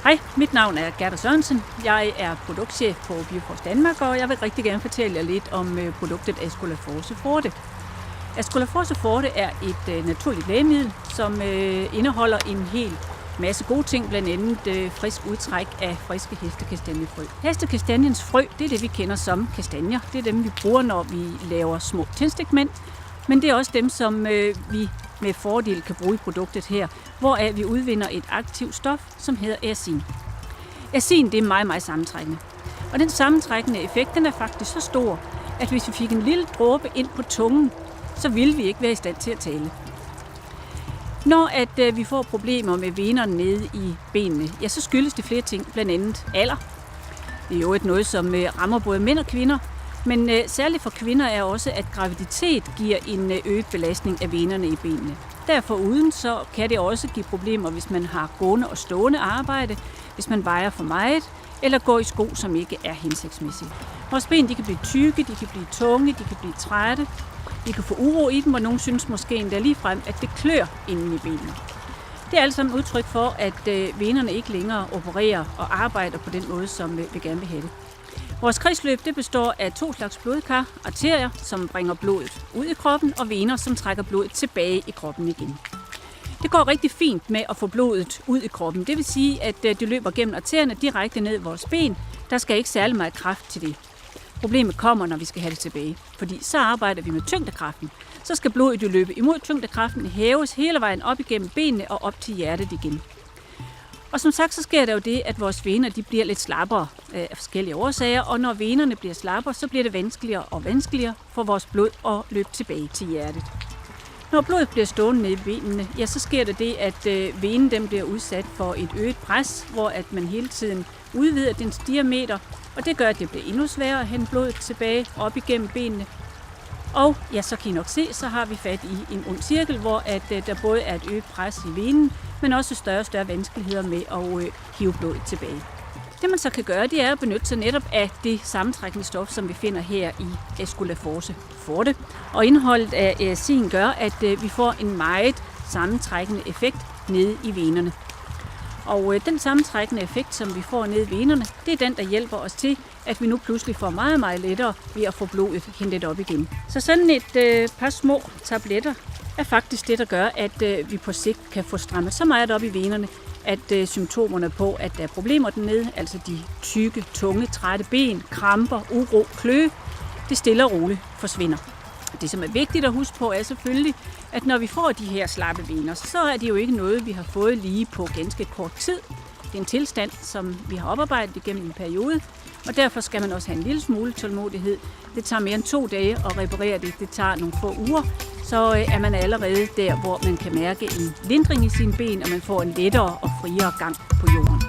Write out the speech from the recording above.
Hej, mit navn er Gerda Sørensen. Jeg er produktchef på Bioforce Danmark, og jeg vil rigtig gerne fortælle jer lidt om produktet Ascolaforce Forte. Ascolaforce Forte er et naturligt lægemiddel, som indeholder en hel masse gode ting, blandt andet frisk udtræk af friske hestekastanjefrø. Hestekastanjens frø, det er det, vi kender som kastanjer. Det er dem, vi bruger, når vi laver små tændstikmænd, men det er også dem, som vi med fordel kan bruge i produktet her, hvoraf vi udvinder et aktivt stof, som hedder aercin. Aercin, det er meget, meget sammentrækkende. Og den sammentrækkende effekt, den er faktisk så stor, at hvis vi fik en lille dråbe ind på tungen, så ville vi ikke være i stand til at tale. Når vi får problemer med venerne nede i benene, ja, så skyldes det flere ting, blandt andet alder. Det er jo noget, som rammer både mænd og kvinder, men særligt for kvinder er også, at graviditet giver en øget belastning af venerne i benene. Derfor uden så kan det også give problemer, hvis man har gående og stående arbejde, hvis man vejer for meget, eller går i sko, som ikke er hensigtsmæssige. Vores ben, de kan blive tykke, de kan blive tunge, de kan blive trætte, de kan få uro i dem, og nogen synes måske endda ligefrem, at det klør inden i benene. Det er alt sammen udtryk for, at venerne ikke længere opererer og arbejder på den måde, som vi gerne vil have det. Vores kredsløb det består af 2 slags blodkar, arterier, som bringer blodet ud i kroppen, og vener, som trækker blodet tilbage i kroppen igen. Det går rigtig fint med at få blodet ud i kroppen. Det vil sige, at det løber gennem arterierne direkte ned i vores ben. Der skal ikke særlig meget kraft til det. Problemet kommer, når vi skal have det tilbage, fordi så arbejder vi med tyngdekraften. Så skal blodet jo løbe imod tyngdekraften, hæves hele vejen op igennem benene og op til hjertet igen. Og som sagt, så sker der jo det, at vores vener de bliver lidt slappere af forskellige årsager, og når venerne bliver slappere, så bliver det vanskeligere og vanskeligere for vores blod at løbe tilbage til hjertet. Når blodet bliver stående nede i benene, ja, så sker der det, at venen den bliver udsat for et øget pres, hvor at man hele tiden udvider dens diameter, og det gør, at det bliver endnu sværere at hente blodet tilbage op igennem benene. Og ja, så kan I nok se, så har vi fat i en ond cirkel, hvor at der både er et øget pres i venen, men også større og større vanskeligheder med at hive blodet tilbage. Det man så kan gøre, det er at benytte sig netop af det sammentrækkende stof, som vi finder her i Ascolaforce Forte. Og indholdet af aercin gør, at vi får en meget sammentrækkende effekt nede i venerne. Og den sammentrækkende effekt, som vi får nede i venerne, det er den, der hjælper os til, at vi nu pludselig får meget, meget lettere ved at få blodet hentet op igen. Så sådan et par små tabletter er faktisk det, der gør, at vi på sigt kan få strammet så meget op i venerne, at symptomerne på, at der er problemer dernede, altså de tykke, tunge, trætte ben, kramper, uro, kløe, det stille og roligt forsvinder. Det, som er vigtigt at huske på, er selvfølgelig, at når vi får de her slappe vener, så er det jo ikke noget, vi har fået lige på ganske kort tid. Det er en tilstand, som vi har oparbejdet igennem en periode, og derfor skal man også have en lille smule tålmodighed. Det tager mere end 2 dage at reparere det. Det tager nogle få uger, så er man allerede der, hvor man kan mærke en lindring i sine ben, og man får en lettere og friere gang på jorden.